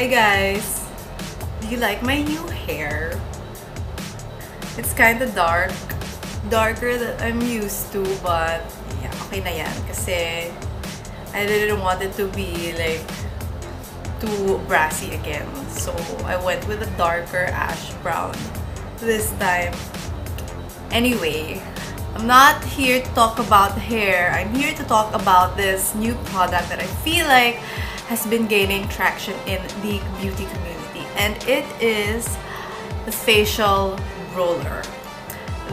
Hi guys! Do you like my new hair? It's kind of dark. Darker than I'm used to, but yeah, okay na yan. Kasi I didn't want it to be like too brassy again. So I went with a darker ash brown this time. Anyway, I'm not here to talk about hair. I'm here to talk about this new product that I feel like has been gaining traction in the beauty community, and it is the facial roller.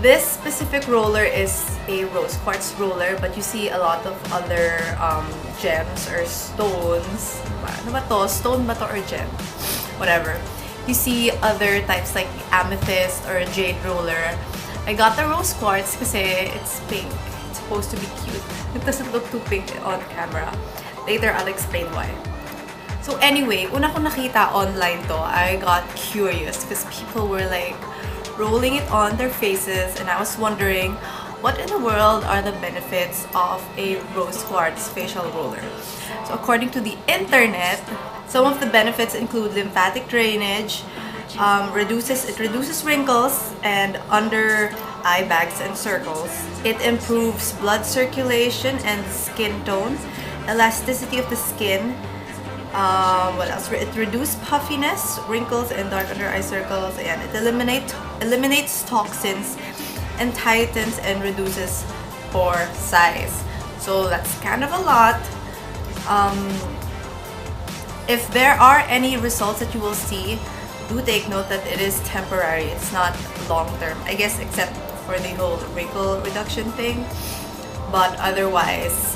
This specific roller is a rose quartz roller, but you see a lot of other gems or stones. Ano ba to? Stone ba to or gem? Whatever. You see other types like amethyst or jade roller. I got the rose quartz kasi it's pink. It's supposed to be cute. It doesn't look too pink on camera. Later, I'll explain why. So anyway, una ko nakita online to, I got curious because people were like rolling it on their faces, and I was wondering what in the world are the benefits of a rose quartz facial roller. So according to the internet, some of the benefits include lymphatic drainage, it reduces wrinkles and under eye bags and circles. It improves blood circulation and skin tone, elasticity of the skin. What else? It reduces puffiness, wrinkles, and dark under eye circles. And it eliminates toxins and tightens and reduces pore size. So that's kind of a lot. If there are any results that you will see, do take note that it is temporary. It's not long term. I guess except for the whole wrinkle reduction thing. But otherwise,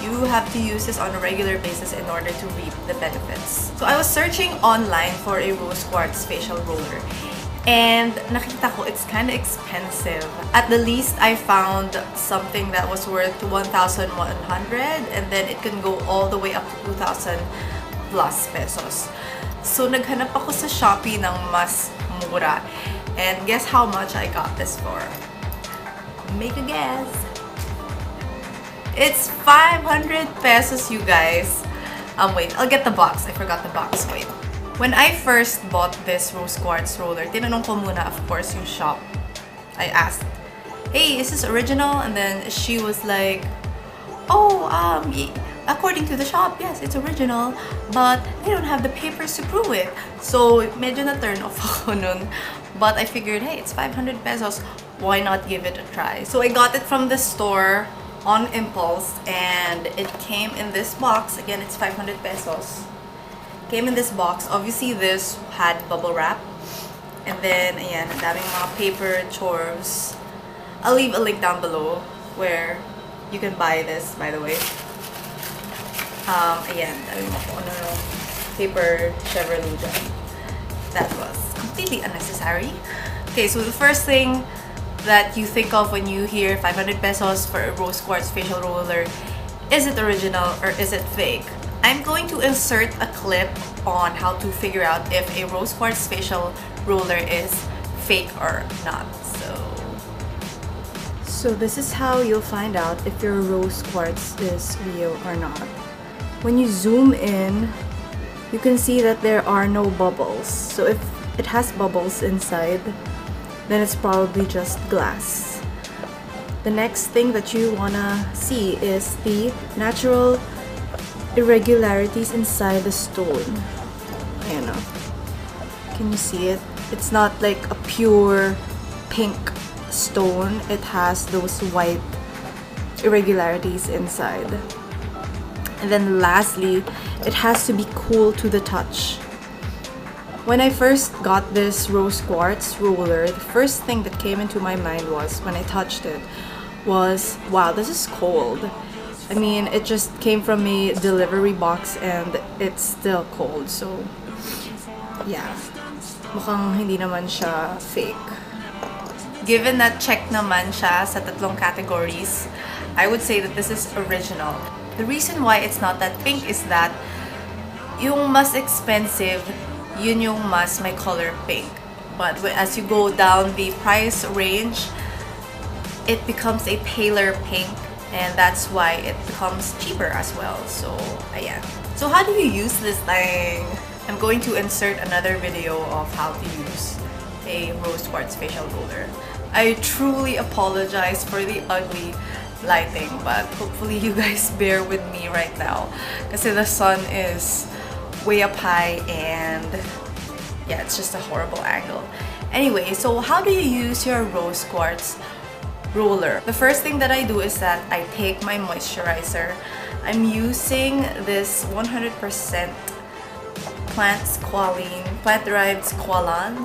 you have to use this on a regular basis in order to reap the benefits. So I was searching online for a rose quartz facial roller, and nakita ko it's kind of expensive. At the least, I found something that was worth 1,100, and then it can go all the way up to 2,000 plus pesos. So naghanap ako sa Shopee ng mas mura, and guess how much I got this for? Make a guess. It's 500 pesos, you guys. Wait, I'll get the box. I forgot the box. Wait. When I first bought this rose quartz roller, tinanong ko muna, of course, yung shop. I asked, hey, is this original? And then she was like, oh, according to the shop, yes, it's original, but they don't have the papers to prove it. So, medyo na-turn off ako nun. But I figured, hey, it's 500 pesos. Why not give it a try? So, I got it from the store on impulse, and it came in this box. Again, it's 500 pesos. Came in this box. Obviously, this had bubble wrap. And then, ayan, ang daming mga paper chores. I'll leave a link down below where you can buy this, by the way. Ayan, daming mga paper Chevrolet dyan. That was completely unnecessary. Okay, so the first thing that you think of when you hear 500 pesos for a rose quartz facial roller, is it original or is it fake? I'm going to insert a clip on how to figure out if a rose quartz facial roller is fake or not. So this is how you'll find out if your rose quartz is real or not. When you zoom in, you can see that there are no bubbles. So if it has bubbles inside, then it's probably just glass. The next thing that you wanna see is the natural irregularities inside the stone. Ayan o. Can you see it? It's not like a pure pink stone. It has those white irregularities inside. And then lastly, it has to be cool to the touch. When I first got this rose quartz roller, the first thing that came into my mind was, when I touched it, was, wow, this is cold. I mean, it just came from a delivery box and it's still cold. So, yeah. Mukhang hindi naman siya fake. Given that check naman siya sa tatlong categories, I would say that this is original. The reason why it's not that pink is that yung mas expensive, yun yung mas may color pink. But as you go down the price range, it becomes a paler pink, and that's why it becomes cheaper as well. So, ayan. So, how do you use this thing? I'm going to insert another video of how to use a rose quartz facial roller. I truly apologize for the ugly lighting, but hopefully you guys bear with me right now kasi the sun is way up high and yeah, it's just a horrible angle. Anyway, so how do you use your rose quartz roller? The first thing that I do is that I take my moisturizer. I'm using this 100% plant-derived squalane.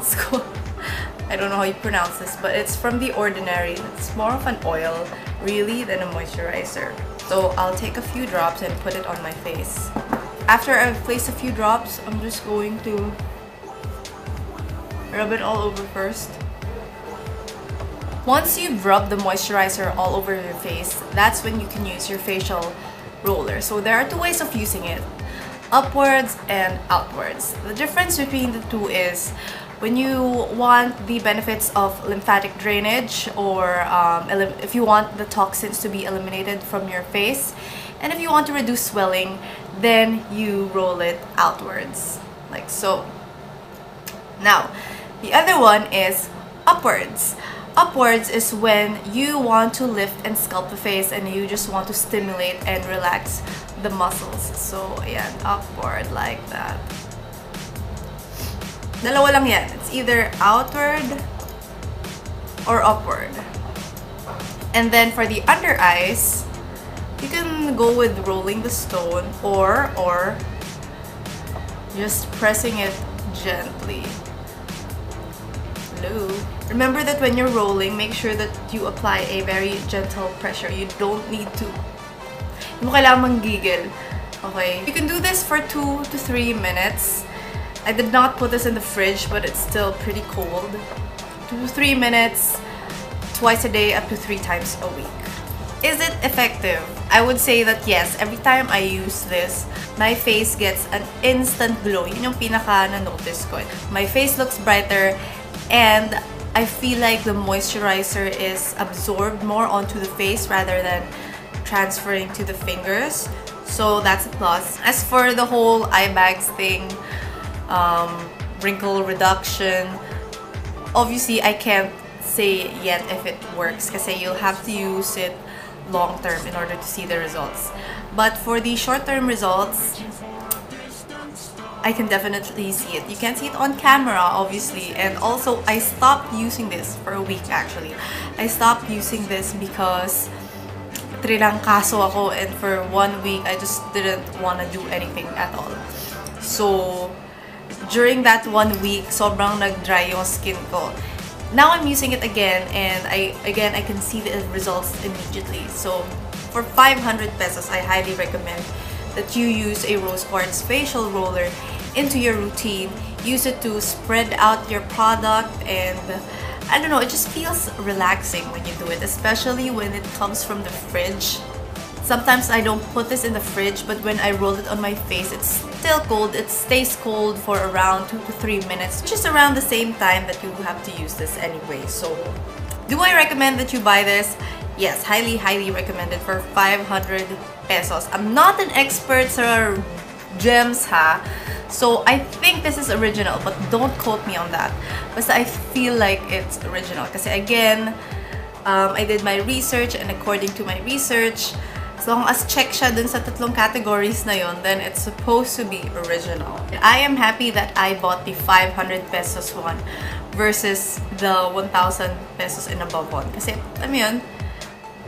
I don't know how you pronounce this, but it's from The Ordinary. It's more of an oil, really, than a moisturizer. So I'll take a few drops and put it on my face. After I've placed a few drops, I'm just going to rub it all over first. Once you've rubbed the moisturizer all over your face, that's when you can use your facial roller. So there are two ways of using it, upwards and outwards. The difference between the two is when you want the benefits of lymphatic drainage, or if you want the toxins to be eliminated from your face, and if you want to reduce swelling, then you roll it outwards, like so. Now, the other one is upwards. Upwards is when you want to lift and sculpt the face and you just want to stimulate and relax the muscles. So, ayan, upward like that. Dalawa lang yan. It's either outward or upward. And then for the under eyes, you can go with rolling the stone or just pressing it gently. Hello. Remember that when you're rolling, make sure that you apply a very gentle pressure. You don't need to. Hindi mo kailangan manggigil. Okay? You can do this for 2 to 3 minutes. I did not put this in the fridge, but it's still pretty cold. 2 to 3 minutes, twice a day, up to 3 times a week. Is it effective? I would say that yes. Every time I use this, my face gets an instant glow. Yun yung pinaka na-notice ko. My face looks brighter and I feel like the moisturizer is absorbed more onto the face rather than transferring to the fingers. So that's a plus. As for the whole eye bags thing, wrinkle reduction, obviously I can't say yet if it works kasi you'll have to use it long term in order to see the results. But for the short term results, I can definitely see it. You can see it on camera, obviously. And also, I stopped using this for a week, actually. I stopped using this because trinangkaso ako, and for 1 week, I just didn't want to do anything at all. So, during that 1 week, sobrang nag-dry yung skin ko. Now I'm using it again, and I can see the results immediately. So, for 500 pesos, I highly recommend that you use a rose quartz facial roller into your routine. Use it to spread out your product, and I don't know, it just feels relaxing when you do it, especially when it comes from the fridge. Sometimes I don't put this in the fridge, but when I roll it on my face, it's still cold. It stays cold for around 2 to 3 minutes, which is around the same time that you have to use this anyway. So, do I recommend that you buy this? Yes, highly, highly recommended for 500 pesos. I'm not an expert sa gems, ha? So, I think this is original, but don't quote me on that. But I feel like it's original. Kasi again, I did my research, and according to my research, as long as check siya dun sa tatlong categories na yun, then it's supposed to be original. I am happy that I bought the 500 pesos one versus the 1,000 pesos and above one. Kasi, alam mo yun,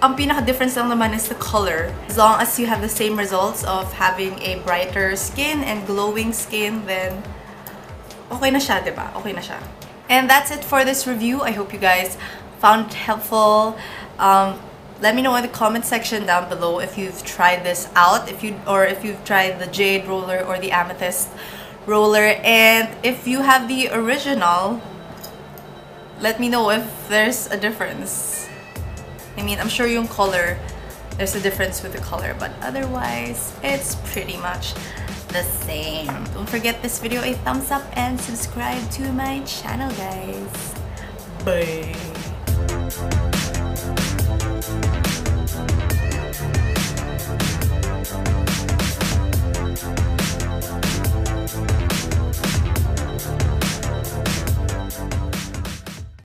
ang pinaka-difference lang naman is the color. As long as you have the same results of having a brighter skin and glowing skin, then okay na siya, diba? Okay na siya. And that's it for this review. I hope you guys found it helpful. Let me know in the comment section down below if you've tried this out, if you've tried the jade roller or the amethyst roller, and if you have the original, let me know if there's a difference. I mean, I'm sure yung color, there's a difference with the color, but otherwise, it's pretty much the same. Don't forget this video a thumbs up and subscribe to my channel, guys. Bye!